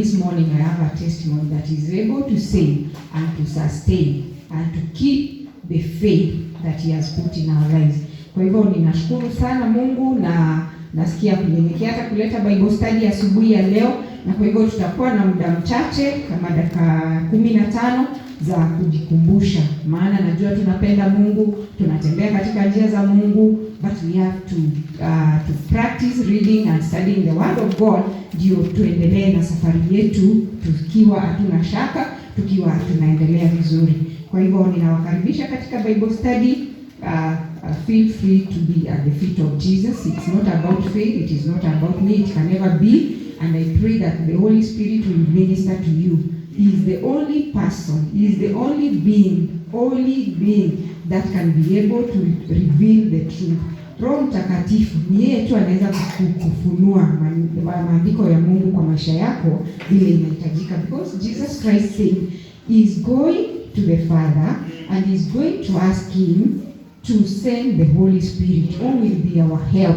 this morning I have a testimony that is able to save and to sustain and to keep the faith that he has put in our lives. Kwa hivyo ninashukuru sana Mungu na nasikia kunyenyekea hata kuleta Bible study asubuhi ya leo, na kwa hivyo tutakuwa na muda mchache kama dakika 15 za kujikumbusha, maana najua tunapenda Mungu, tunatembea katika njia za Mungu, but we have to practice reading and studying the word of God ndio tuendelee na safari yetu tukiwa hatuna shaka, tukiwa tunaendelea vizuri. Kwa hivyo ninawakaribisha katika Bible study. Feel free to be at the feet of Jesus. It's not about faith, it is not about me, it can never be. And I pray that the Holy Spirit will minister to you. He is the only person, he is the only being that can be able to reveal the truth. Roho Mtakatifu ni yeye tu anaweza kufunua maandiko ya Mungu kwa maisha yako vile inahitajika, because Jesus Christ said he is going to the Father and he is going to ask him to send the Holy Spirit who will be our help.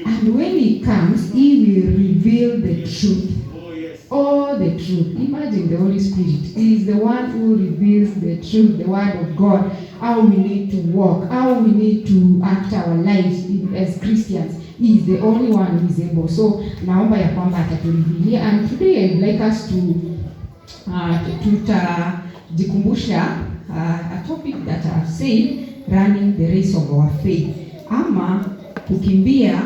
And when he comes, he will reveal the truth. All the truth. Imagine the Holy Spirit. He is the one who reveals the truth, the word of God, how we need to walk, how we need to act our lives as Christians. He is the only one who is able. So, naomba ya kwamba ataturevealia. And today I'd like us to tutajikumbusha a topic that I've said, running the race of our faith, ama kukimbia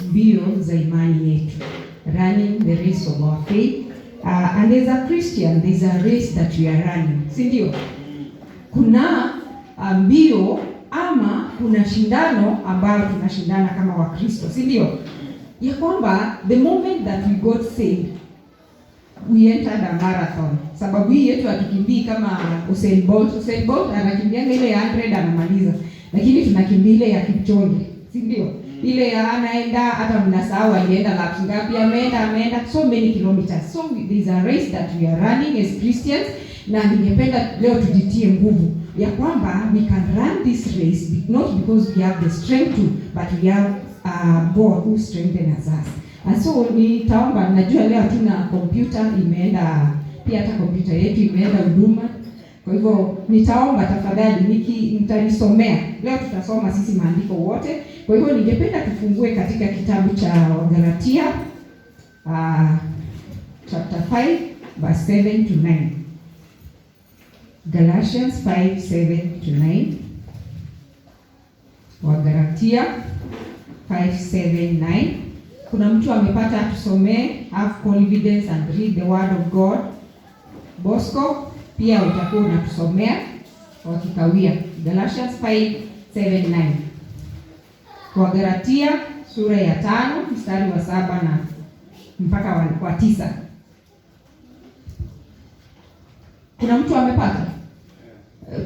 mbio za imani yetu, running the race of our faith. And as a Christian, there's a race that we are running, si ndio? Kuna mbio ama kuna shindano ambayo tunashindana kama Wakristo, si ndio? Ya kwamba the moment that we got saved, we entered a marathon. Sababu hii yetu hatukimbii kama Usain Bolt. Usain Bolt anakimbia ile ya 100 anamaliza. Lakini tunakimbia ile ya Kipchoge, si ndio? Ile ya anaenda hata mnasahau alienda laps ngapi, ameenda so many kilometers. So there is a race that we are running as Christians, na ningependa leo tujitie nguvu ya kwamba we can run this race not because we have the strength to, but we have God who strengthens us. And so nitaomba, najua leo hatuna kompyuta, imeenda pia hata kompyuta yetu imeenda huduma. Kwa hivyo nitaomba tafadhali nitanisomea. Leo tutasoma sisi maandiko wote. Kwa hivyo ningependa tufungue katika kitabu cha Galatia chapter 5 verse 7 to 9. Galatians 5:7 to 9. Galatia 5:7-9. Kuna mtu amepata tusomee? Have confidence and read the word of God. Bosco pia utakuwa unatusomea wakikawia. Galatians 5:7-9. Kwa Galatia sura ya 5 mstari wa 7 na mpaka wa 9. Kuna mtu amepata?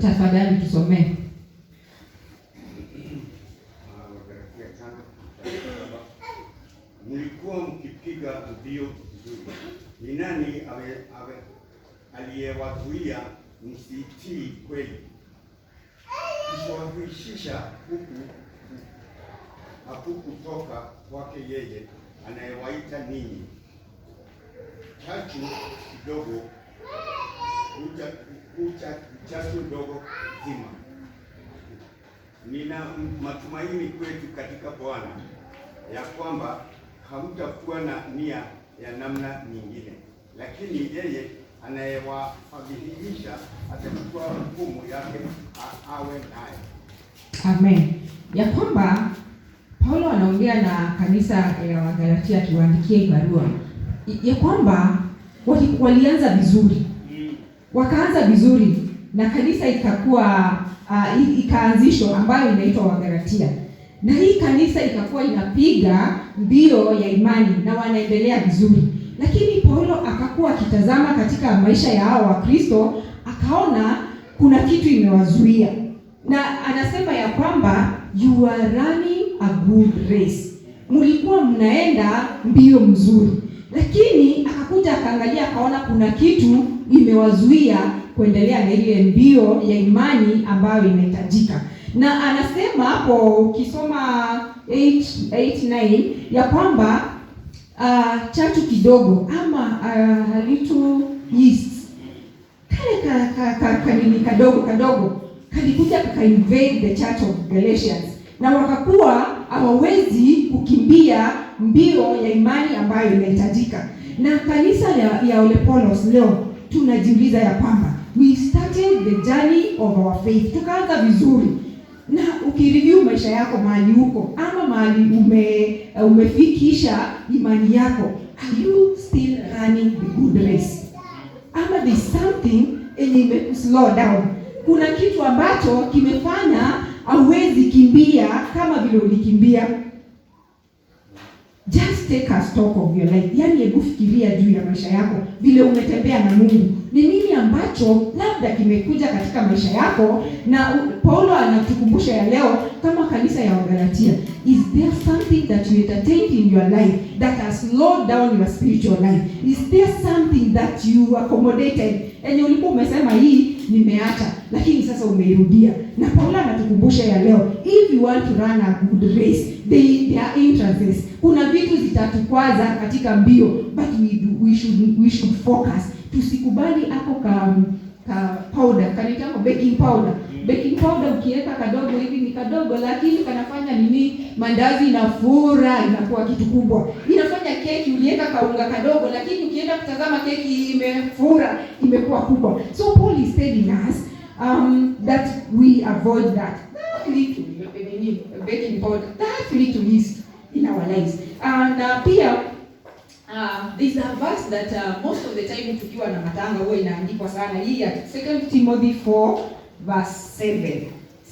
Tafadhali tusomee. Mlikuwa mkipiga mbio vizuri. Ni nani aliyewazuia msitii kweli? Kuwahishisha hakukutoka kwake yeye anayewaita ninyi. Chachu kidogo chachu ndogo zima. Nina matumaini kwetu katika Bwana ya kwamba hamtakuwa na nia ya namna nyingine, lakini yeye anayewafadhilisha atachukua hukumu yake awe naye. Amen. Ya kwamba Paulo anaongea na kanisa ya Wagalatia akiwaandikia barua ya kwamba walianza vizuri, wakaanza vizuri na kanisa ikakuwa ikaanzishwa ambayo inaitwa Wagalatia, na hii kanisa ikakuwa inapiga mbio ya imani na wanaendelea vizuri. Lakini Paulo akakuwa akitazama katika maisha ya hao Wakristo, akaona kuna kitu imewazuia, na anasema ya kwamba you are running a good race, mlikuwa mnaenda mbio mzuri, lakini akakuja akaangalia akaona kuna kitu imewazuia kuendelea na ile mbio ya imani ambayo inahitajika. Na anasema hapo ukisoma 8:9 ya kwamba chatu kidogo ama a little yeast, kale kanini kadogo kalikuja kaka-invade the church of Galatians, na wakakuwa hawawezi kukimbia mbio ya imani ambayo inahitajika. Na kanisa ya Ole Paulos leo tunajiuliza ya kwamba we started the journey of our faith, tukaanza vizuri. Na ukireview maisha yako mahali huko ama mahali umefikisha imani yako, are you still running the good race? Ama there's something slow down, kuna kitu ambacho kimefanya hauwezi kimbia kama vile ulikimbia. Just take a stock of your life. Yaani hebu fikiria juu ya maisha yako, vile umetembea na Mungu. Ni nini ambacho labda kimekuja katika maisha yako, na Paulo anatukumbusha ya leo kama kanisa ya Wagalatia. Is there something that you entertained in your life that has slowed down your spiritual life? Is there something that you accommodated? Yaani ulikuwa umesema hii nimeacha, lakini sasa umeirudia. Na Paulo anatukumbusha ya leo, if you want to run a good race, there are hindrances. Kuna vitu zitatukwaza katika mbio, but we should focus. Tusikubali hapo ka powder, kanaitwa baking powder. Baking powder ukiweka kadogo hivi ni kadogo, lakini kanafanya nini? Mandazi inafura, inakuwa kitu kubwa. Inafanya keki uliweka kaunga kadogo, lakini ukienda kutazama keki imefura, imekuwa kubwa. So Paul is telling us that we avoid that little baking powder, that little yeast in our lives. And pia there's a verse that most of the time tukiwa na matanga huwa inaandikwa sana, hii ya 2 Timothy 4 verse 7.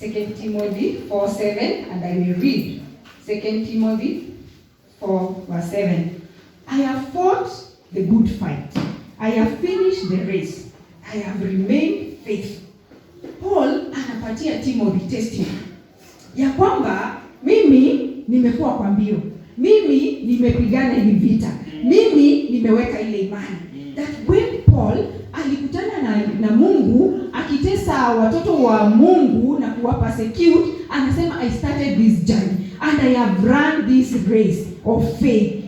2 Timothy 4:7, and I will read 2 Timothy 4 verse 7. I have fought the good fight, I have finished the race, I have remained faithful. Paul anapatia Timothy testimony ya kwamba mimi nimekuwa kwa mbio, mimi nimepigana hii vita, mimi nimeweka ile imani. That when Paul alikutana na Mungu akitesa watoto wa Mungu na kuwapa secure, anasema I started this journey and I have run this race of faith.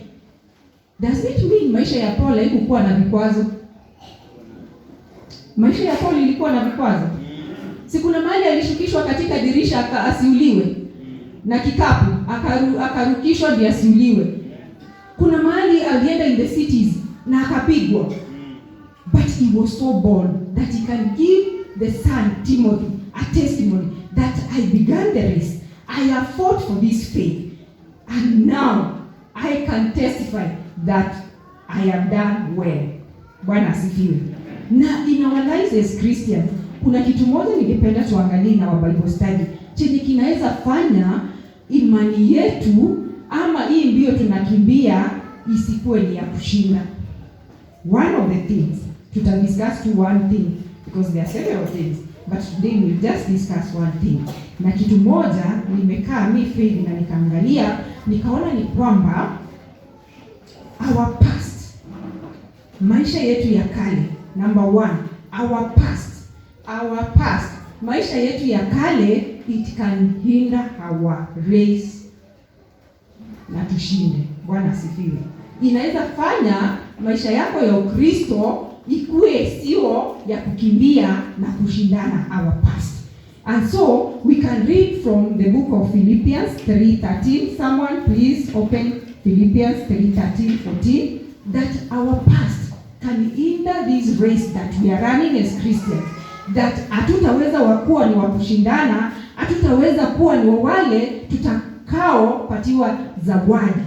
Does it mean maisha ya Paul haikuwa na vikwazo? Maisha ya Paul ilikuwa na vikwazo. Si kuna mahali alishukishwa katika dirisha asiuliwe na kikapu, akarukishwa ndio asiuliwe. Kuna mahali alienda in the cities na akapigwa. But he was so bold that he can give the son Timothy a testimony that I began the race, I have fought for this faith, and now I can testify that I have done well. Bwana asifiwe. Na in our lives as Christians, kuna kitu moja ningependa tuangalie na wa Bible study, chenye kinaweza fanya imani yetu ama hii mbio tunakimbia isikuwe ni ya kushinda. One of the things, tutadiscuss to one thing because there are several things, but today we'll just discuss one thing. Na kitu moja nimekaa faith na nikaangalia, nikaona ni kwamba our past, maisha yetu ya kale, number one, our past, maisha yetu ya kale, it can hinder our race na tushinde. Bwana asifiwe. Inaweza fanya maisha yako ya Ukristo ikuwe sio ya kukimbia na kushindana, our past. And so we can read from the book of Philippians 3:13. Someone please open Philippians 3:13-14. That our past can hinder this race that we are running as Christians. That hatutaweza kuwa ni wa kushindana, hatutaweza kuwa ni wale tutakao patiwa zawadi.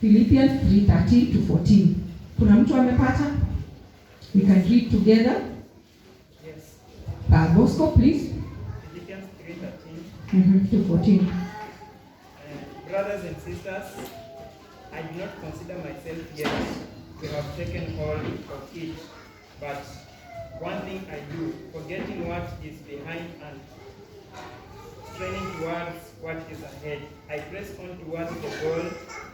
Philippians 3:13-14. Kuna mtu amepata? We can read together. Yes. Bosco, please. Philippians 3:13-14. Brothers and sisters, I do not consider myself yet to have taken hold of it, but one thing I do, forgetting what is behind and straining towards what is ahead, I press on towards the goal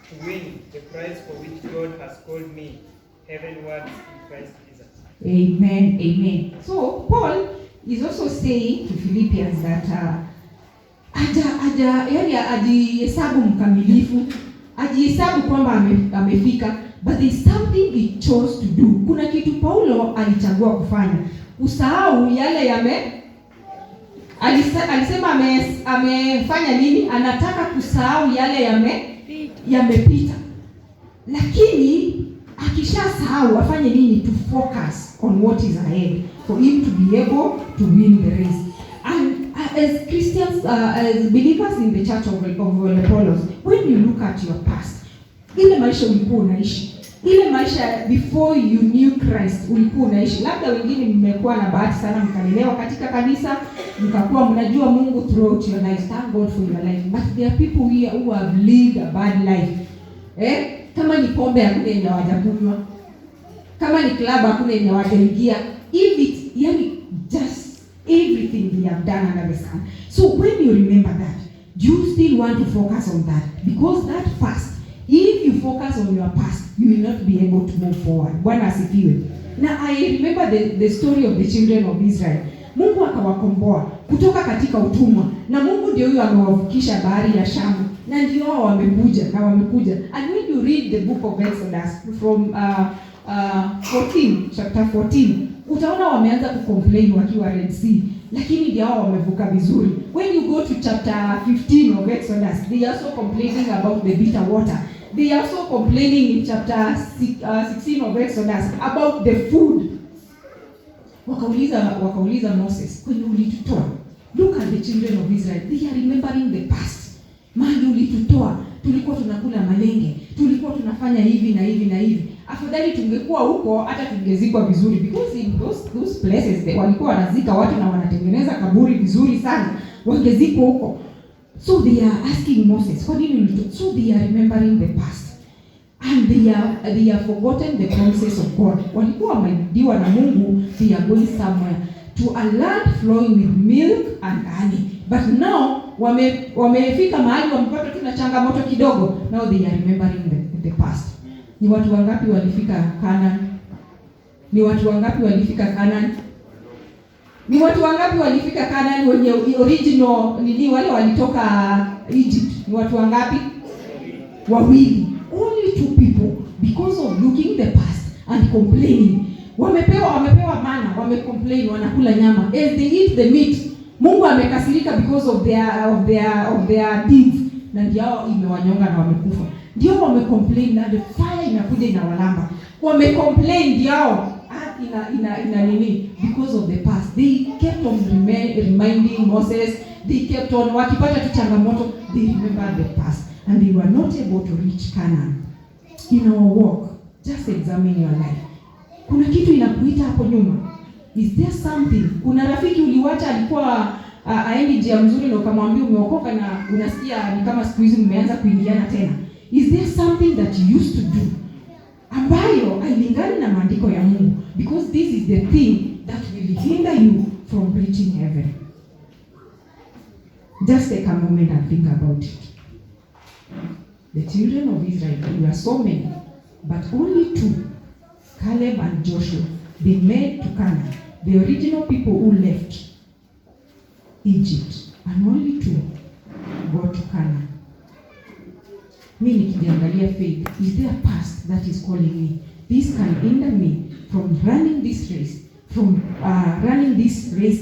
to win the prize for which God has called me heavenwards in Christ Jesus. Amen, amen. So Paul is also saying to Philippians that ajihesabu mkamilifu, ajihesabu kwamba amefika, but there is something he chose to do. Kuna kitu Paulo alichagua kufanya, kusahau yale alisema amefanya nini? Anataka kusahau yale yamepita. Lakini akishasahau afanye nini? To focus on what is ahead for him to be able to win the race. And as Christians, as believers in the church of Apollos, when you look at your past, ile maisha ulikuwa unaishi, ile maisha before you knew Christ ulikuwa unaishi. Labda wengine mmekuwa na bahati sana mkalelewa katika kanisa, mkakuwa mnajua Mungu throughout your life. Thank God for your life. But there are people here who have lived a bad life. Kama ni pombe hakuna yenye hawajakunywa. Kama ni club hakuna yenye hawajaingia. Yani just everything they have done under the sun. So when you remember that, you still want to focus on that, because that past, if you focus on your past, you will not be able to move forward. Bwana asifiwe. Now I remember the story of the children of Israel. Mungu akawakomboa kutoka katika utumwa, na Mungu ndio huyo amewavukisha bahari ya Shamu, na ndio wao wamekuja. And when you read the book of Exodus from chapter 14, utaona wameanza kucomplain wakiwa Red Sea, lakini ndio wao wamevuka vizuri. When you go to chapter 15 of Exodus, they are also complaining about the bitter water. They are also complaining in chapter 16 of Exodus about the food. Wakauliza Moses, kwenye ulitutoa? Look at the children of Israel. They are remembering the past. Mahali ulitutoa, tulikuwa tunakula malenge, tulikuwa tunafanya hivi na hivi na hivi. Afadhali tungekuwa huko hata tungezikwa vizuri, because in those places walikuwa wanazika watu na wanatengeneza kaburi vizuri sana, wangezikwa huko. So they are asking Moses, what did you do? So they are remembering the past. And they have forgotten the promises of God. Walikuwa wameahidiwa na Mungu, they are going somewhere to a land flowing with milk and honey. But now wamefika mahali wamepata tuna changamoto kidogo. Now they are remembering the past. Ni watu wangapi walifika Canaan? Ni watu wangapi walifika Canaan wenye original nini, wale walitoka Egypt? Ni watu wangapi? Wawili. Only 2 people, because of looking the past and complaining. Wamepewa mana, wamecomplain, wanakula nyama. As they eat the meat, Mungu amekasirika because of their deeds, na ndio imewanyonga na wamekufa. Ndio wamecomplain na the fire inakuja inawalamba. Wamecomplain ndio ina nini, because of the past. They kept on reminding Moses, they kept on wakipata tu changamoto, they remember the past, and they were not able to reach Canaan. In our walk, just examine your life. Kuna kitu inakuita hapo nyuma? Is there something? Kuna rafiki uliwacha alikuwa aendi njia mzuri na ukamwambia umeokoka, na unasikia ni kama siku hizi mmeanza kuingiana tena. Is there something that you used to do ambayo hailingani na maandiko ya Mungu? Because this is the thing that will hinder you from reaching heaven. Just take a moment and think about it. The children of Israel, there were so many, but only 2, Caleb and Joshua, they made to Canaan. The original people who left Egypt, and only 2 got to Canaan. Mimi nikiangalia faith, is there a past that is calling me? This can hinder me from running this race,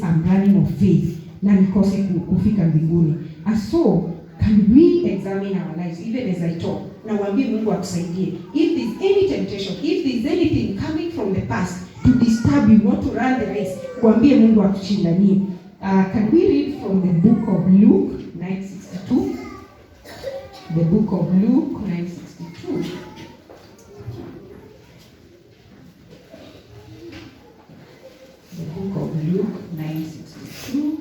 I'm running of faith, na nikose kufika mbinguni. And so, can we examine our lives, even as I talk? Na waambie Mungu atusaidie. If there's any temptation, if there's anything coming from the past to disturb you not to run the race, waambie Mungu atushindanie. Can we read from the book of Luke 9:62? The book of Luke 9:62. The book of Luke 9:62.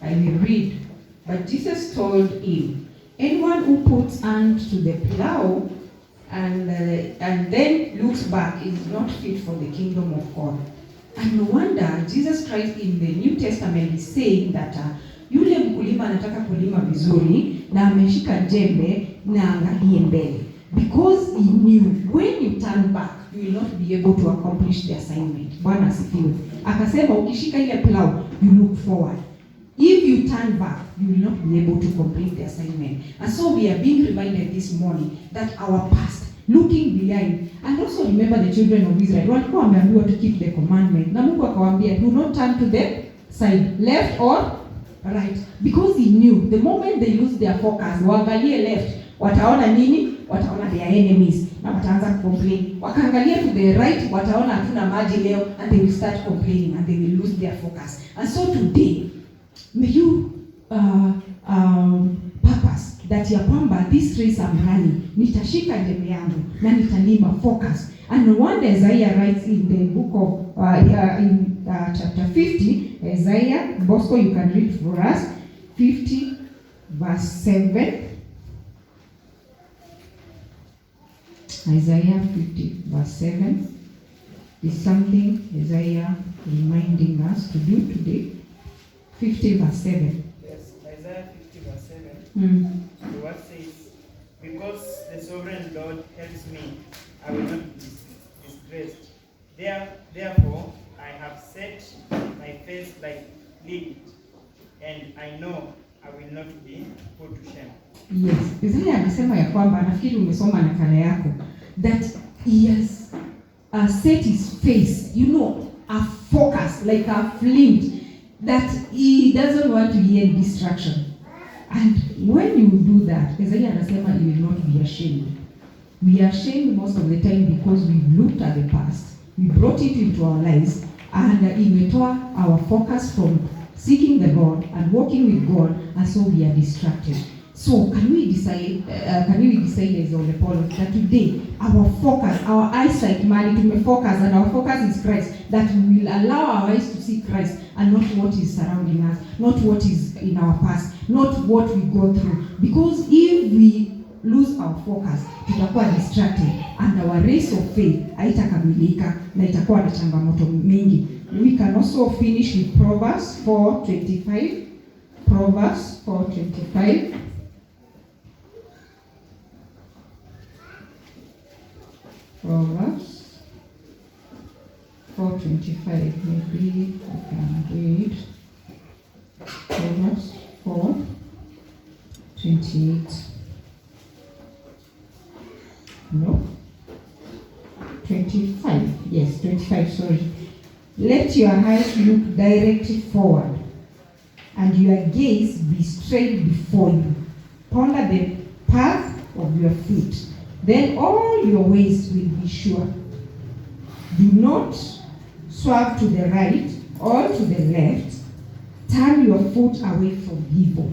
I will read. But Jesus told him, anyone who puts hand to the plow and then looks back is not fit for the kingdom of God. And no wonder Jesus Christ in the New Testament is saying that yule mkulima anataka kulima vizuri na ameshika jembe na angalie mbele, because he knew when you turn back you will not be able to accomplish the assignment. Bwana asifiwe. Akasema ukishika ile plow, you look forward. If you turn back, you will not be able to complete the assignment. And so we are being reminded this morning that our past, looking behind, and also remember the children of Israel, walikuwa wameambiwa to keep the commandment. Na Mungu akawaambia, do not turn to the side, left or right. Because he knew, the moment they lose their focus, waangalie left, wataona nini? Wataona their enemies, na wataanza complain. Wakaangalia to the right, wataona hatuna maji leo, and they will start complaining, and they will lose their focus. And so today, may you purpose that ya kwamba this race I'm running, nitashika jembe yangu na nitalima focus. And one day Isaiah writes in the book of chapter 50, Isaiah, Bosco, you can read for us, 50 verse 7. Isaiah 50 verse 7 is something Isaiah reminding us to do today. 50 verse 7. Yes, Isaiah 50 verse 7. The word says, because the sovereign Lord helps me, I will not be disgraced. Therefore, I have set my face like flint, and I know I will not be put to shame. Yes, Isaiah anasema ya kwamba, nafikiri umesoma nakala yako, that he has set his face, a focus like a flint, that he doesn't want to hear distraction. And when you do that, Isaiah anasema you will not be ashamed. We are ashamed most of the time because we looked at the past, we brought it into our lives, and imetoa our focus from seeking the Lord and walking with God, and so we are distracted. So can we decide as on the Paul that today our focus, our eyesight, focus, and our focus is Christ, that we will allow our eyes to see Christ and not what is surrounding us, not what is in our past, not what we go through. Because if we lose our focus, tutakuwa distracted, and our race of faith haitakamilika na itakuwa na changamoto mingi. We can also finish with Proverbs 4:25. Proverbs 4:25. Proverbs 4:25. Maybe I can read Proverbs 4:28. No? 25. Yes, 25, sorry. Let your eyes look directly forward, and your gaze be straight before you. Ponder the path of your feet. Then all your ways will be sure. Do not swerve to the right or to the left. Turn your foot away from evil.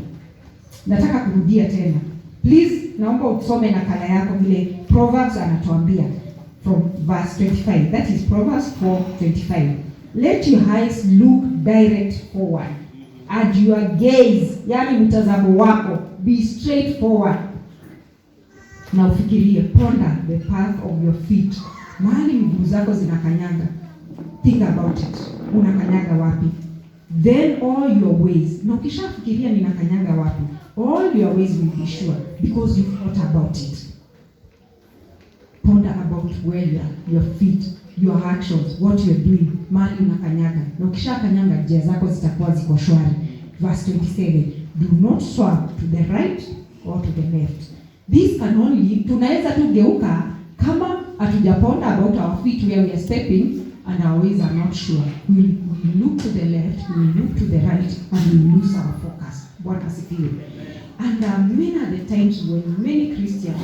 Nataka kurudia tena. Please, naomba usome nakala yako vile Proverbs anatuambia from verse 25. That is Proverbs 4:25. Let your eyes look direct forward, and your gaze, yani mtazamo wako, be straight forward. Na ufikirie, ponder the path of your feet. Mahali miguu zako zinakanyaga. Think about it. Unakanyaga wapi? Then all your ways. Na ukishafikiria ninakanyaga wapi, all your ways will be sure because you thought about it. Ponder about where your feet, your actions, what you're doing, mahali unakanyaga. Na ukishakanyaga, njia zako zitakuwa ziko shwari. Verse 27. Do not swerve to the right or to the left. This can only, tunaweza tu geuka kama hatujaponda about our feet where we are stepping and our ways are not sure. We look to the left, we look to the right, and we lose our focus. Bwana asifiwe. And many are the times when many Christians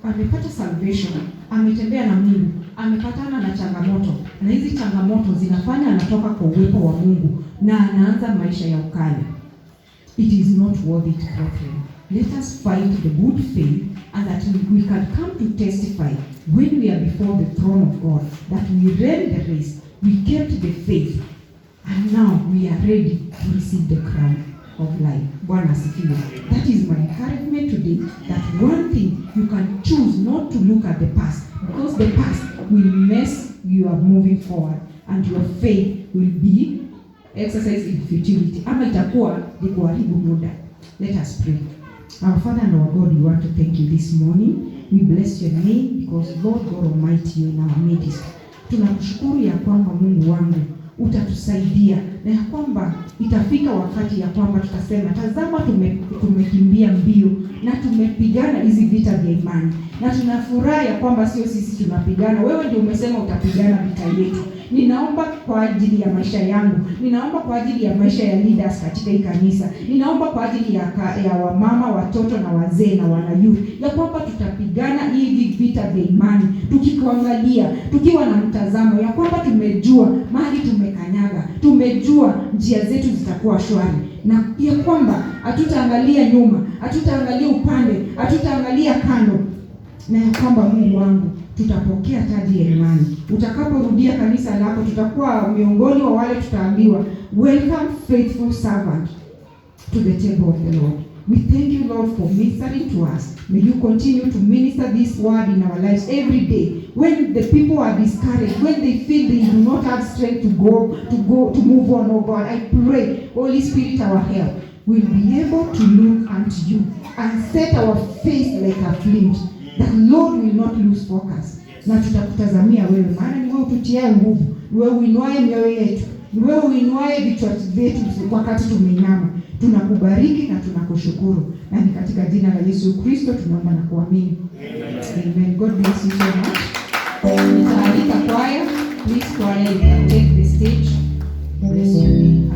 amepata salvation, ametembea na Mungu, amepatana na changamoto, na hizi changamoto zinafanya anatoka kwa uwepo wa Mungu na anaanza maisha ya ukali. It is not worth it, brethren. Let us fight the good faith, and that we can come to testify when we are before the throne of God that we ran the race, we kept the faith, and now we are ready to receive the crown of life. Bwana asifiwe. That is my encouragement today, that one thing you can choose not to look at the past, because the past will mess you up moving forward, and your faith will be exercised in futility. Ama itakuwa ni kuharibu muda. Let us pray. Our Father and our God, we want to thank you this morning. We bless your name because Lord God Almighty, you in our midst. Tunakushukuru ya kwamba Mungu wangu utatusaidia na ya kwamba itafika wakati ya kwamba tutasema, tazama, tumekimbia mbio na tumepigana hizi vita vya imani, na tunafurahi ya kwamba sio sisi tunapigana, wewe ndio umesema utapigana vita yetu. Ninaomba kwa ajili ya maisha yangu, ninaomba kwa ajili ya maisha ya leaders katika hii kanisa, ninaomba kwa ajili ya wamama, watoto na wazee na wanayuth, ya kwamba tutapigana hivi vita vya imani, tukikuangalia, tukiwa na mtazamo ya kwamba tumejua mahali tumekanyaga, tumejua njia zetu zitakuwa shwari, na ya kwamba hatutaangalia nyuma, hatutaangalia upande, hatutaangalia kando, na ya kwamba Mungu wangu tutapokea taji ya imani. Utakaporudia kanisa lako, tutakuwa miongoni wa wale tutaambiwa, welcome faithful servant to the table of the Lord. We thank you, Lord, for ministering to us. May you continue to minister this word in our lives every day. When the people are discouraged, when they feel they do not have strength to move on, oh God, I pray, Holy Spirit, our help, will be able to look unto you and set our face like a flint, that Lord will not lose focus. Na tutakutazamia wewe, maana ni wewe ututiaye nguvu, ni wewe uinuaye mioyo yetu, ni wewe uinuaye vichwa vyetu wakati tumeinama. Tunakubariki na tunakushukuru, na ni katika jina la Yesu Kristo tunaomba na kuamini. Amen. God bless you so much. Nitaalika kwaya. Please, choir, you can take the stage. Bless you.